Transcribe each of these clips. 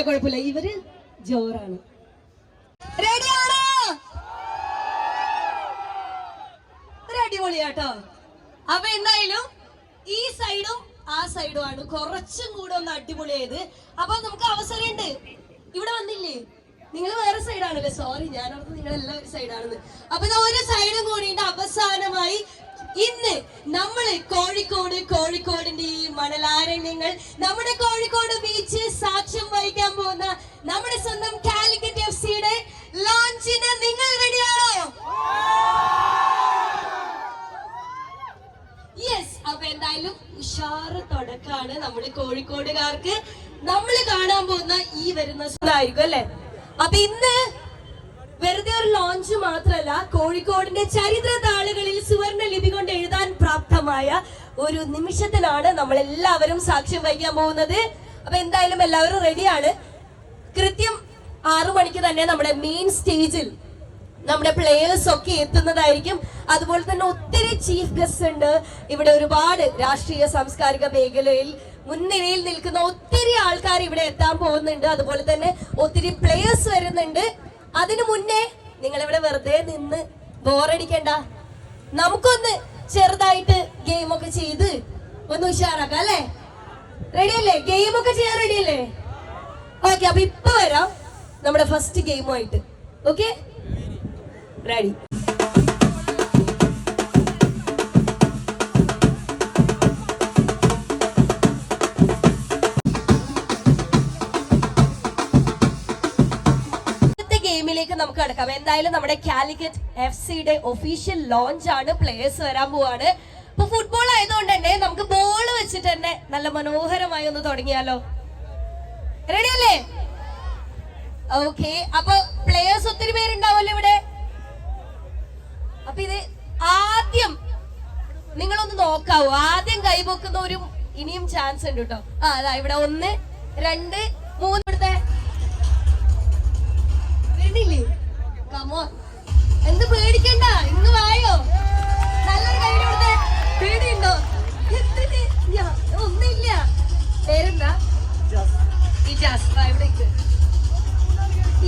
കുഴപ്പമില്ല. ഇവര് ജോറാണ്. റെഡിയാണോ? അടിപൊളിയാട്ടോ. അപ്പൊ എന്തായാലും ഈ സൈഡും ആ സൈഡും ആണ് കുറച്ചും കൂടെ ഒന്ന് അടിപൊളിയായത്. അപ്പൊ നമുക്ക് അവസരമുണ്ട്. ഇവിടെ വന്നില്ലേ, നിങ്ങൾ വേറെ സൈഡാണല്ലേ? സോറി, ഞാനോർത്ത് നിങ്ങൾ എല്ലാവരും സൈഡാണെന്ന്. അപ്പൊ ഒരു സൈഡും കൂടിയുണ്ട്. അവസാനമായി ഇന്ന് നമ്മള് കോഴിക്കോടിന്റെ ഈ മണലാരണ്യങ്ങൾ, നമ്മുടെ കോഴിക്കോട് ബീച്ച് സാക്ഷ്യം വഹിക്കാൻ പോകുന്ന നമ്മുടെ സ്വന്തം കാലിക്കറ്റ് FC-യുടെ ലോഞ്ചിന് നിങ്ങൾ റെഡിയാണോ? യെസ്. അപ്പൊ എന്തായാലും ഉഷാറ് തുടക്കാണ് നമ്മുടെ കോഴിക്കോടുകാർക്ക് നമ്മൾ കാണാൻ പോകുന്ന ഈ വരുന്ന ആയിരിക്കും അല്ലെ. അപ്പൊ ഇന്ന് വെറുതെ ഒരു ലോഞ്ച് മാത്രമല്ല, കോഴിക്കോടിന്റെ ചരിത്ര താളുകളിൽ സുവർണ ലിപി കൊണ്ട് എഴുതാൻ പ്രാപ്തമായ ഒരു നിമിഷത്തിനാണ് നമ്മൾ എല്ലാവരും സാക്ഷ്യം വഹിക്കാൻ പോകുന്നത്. അപ്പൊ എന്തായാലും എല്ലാവരും റെഡിയാണ്. കൃത്യം 6 മണിക്ക് തന്നെ നമ്മുടെ മെയിൻ സ്റ്റേജിൽ നമ്മുടെ പ്ലേയേഴ്സ് ഒക്കെ എത്തുന്നതായിരിക്കും. അതുപോലെ തന്നെ ഒത്തിരി ചീഫ് ഗസ്റ്റ് ഉണ്ട്. ഇവിടെ ഒരുപാട് രാഷ്ട്രീയ സാംസ്കാരിക മേഖലയിൽ മുൻനിരയിൽ നിൽക്കുന്ന ഒത്തിരി ആൾക്കാർ ഇവിടെ എത്താൻ പോകുന്നുണ്ട്. അതുപോലെ തന്നെ ഒത്തിരി പ്ലേയേഴ്സ് വരുന്നുണ്ട്. അതിനു മുന്നേ നിങ്ങൾ ഇവിടെ വെറുതെ നിന്ന് ബോറടിക്കണ്ട, നമുക്കൊന്ന് ചെറുതായിട്ട് ഗെയിമൊക്കെ ചെയ്ത് ഒന്ന് ഉഷാറാക്കാം അല്ലേ? റെഡിയല്ലേ? ഗെയിമൊക്കെ ചെയ്യാൻ റെഡിയല്ലേ? ഓക്കെ, അപ്പൊ ഇപ്പൊ വരാം നമ്മുടെ ഫസ്റ്റ് ഗെയിമുമായിട്ട്. Okay, ready? ഗെയിമിലേക്ക് നമുക്ക് കടക്കാം. എന്തായാലും നമ്മുടെ കാലിക്കറ്റ് FC-യുടെ ഒഫീഷ്യൽ ലോഞ്ച് ആണ്. പ്ലേയേഴ്സ് വരാൻ പോവാണ്. ഇപ്പൊ ഫുട്ബോൾ ആയതുകൊണ്ട് തന്നെ നമുക്ക് ബോൾ വെച്ചിട്ട് തന്നെ നല്ല മനോഹരമായി ഒന്ന് തുടങ്ങിയാലോ? റെഡി അല്ലേ? ഓക്കെ, അപ്പൊ പ്ലേയേഴ്സ് ഒത്തിരി പേരുണ്ടാവല്ലോ ഇവിടെ. അപ്പൊ ഇത് ആദ്യം നിങ്ങളൊന്ന് നോക്കാവൂ. ആദ്യം കൈപൊക്കുന്നവരും ഇനിയും ചാൻസ് ഉണ്ട് കേട്ടോ. അതാ ഇവിടെ 1, 2, 3 ഇവിടുത്തെ കമോൺ. എന്ത് പേടിക്കണ്ട, ഇന്ന് വായോ. നല്ലൊരു കൈ കൊടുത്തേ. പേടിയുണ്ടോ? ഒന്നുമില്ല. പേരെന്താ? ഇജാസ്. ഇവിടേക്ക്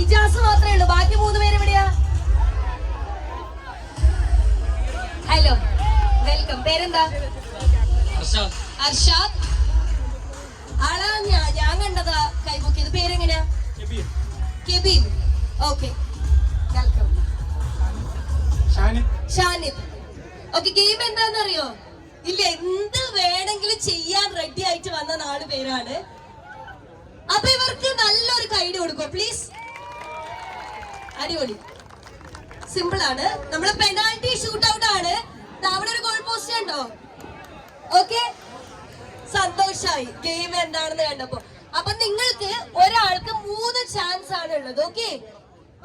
ഇജാസ് മാത്രമേ ഉള്ളൂ. ബാക്കി 3 പേര് എവിടെയാ? Hello, welcome. പേരെന്താ? അർഷാദ്. ആളാ ഞാൻ കണ്ടതാ കൈപൊക്കിയത്. പേരെങ്ങനെയാ? കെബീം. Okay, welcome. Shanid. Okay, game എന്താണെന്നറിയോ? ഇല്ല, എന്ത് വേണമെങ്കിലും ചെയ്യാൻ റെഡി ആയിട്ട് വന്ന 4 പേരാണ്. അപ്പൊ ഇവർക്ക് നല്ലൊരു കൈഡ് കൊടുക്കോ പ്ലീസ്? അടിപൊളി. സിമ്പിൾ ആണ്. നമ്മളെ പെനാൽറ്റി ഷൂട്ട് ഔട്ട് ആണ്. അവിടെ ഒരു ഗോൾ പോസ്റ്റ് ഉണ്ടോ? ഓക്കെ, സന്തോഷായി ഗെയിം എന്താണെന്ന് കണ്ടപ്പോ. അപ്പൊ നിങ്ങൾക്ക് ഒരാൾക്ക് 3 ചാൻസ് ആണ് ഉള്ളത്. ഓക്കെ,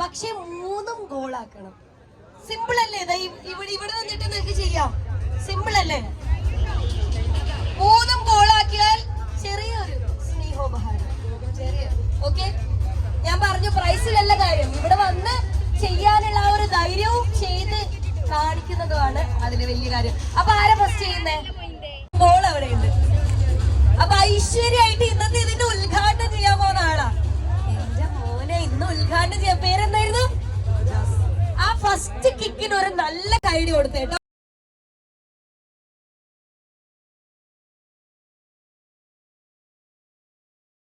പക്ഷെ 3ഉം ഗോളാക്കണം. സിമ്പിൾ അല്ലേ? ഇവിടെ നിന്നിട്ട് നിങ്ങൾക്ക് ചെയ്യാം. സിമ്പിൾ അല്ലേ? 3ഉം ഗോളാക്കിയാൽ ചെറിയൊരു സ്നേഹോപഹാരം. ഓക്കെ, ഞാൻ പറഞ്ഞു പ്രൈസിലല്ല കാര്യം. ഇവിടെ വന്ന് ചെയ്യാനുള്ള ആ ഒരു ധൈര്യവും ചെയ്ത് കാണിക്കുന്നതുമാണ് അതിന് വലിയ കാര്യം. അപ്പൊ ആരാ ഫസ്റ്റ് ചെയ്യുന്നേ? ഗോൾ അവിടെയുണ്ട്. അപ്പൊ ഐശ്വര്യമായിട്ട് ഇന്നത്തെ ഇതിന്റെ ഉദ്ഘാടനം ചെയ്യാൻ പോകുന്ന ആളാ. എന്റെ മോനെ, ഇന്ന് ഉദ്ഘാടനം ചെയ്യാൻ പേരെന്തായിരുന്നു? ആ ഫസ്റ്റ് കിക്കിന് ഒരു നല്ല കൈഡി കൊടുത്തേട്ടോ.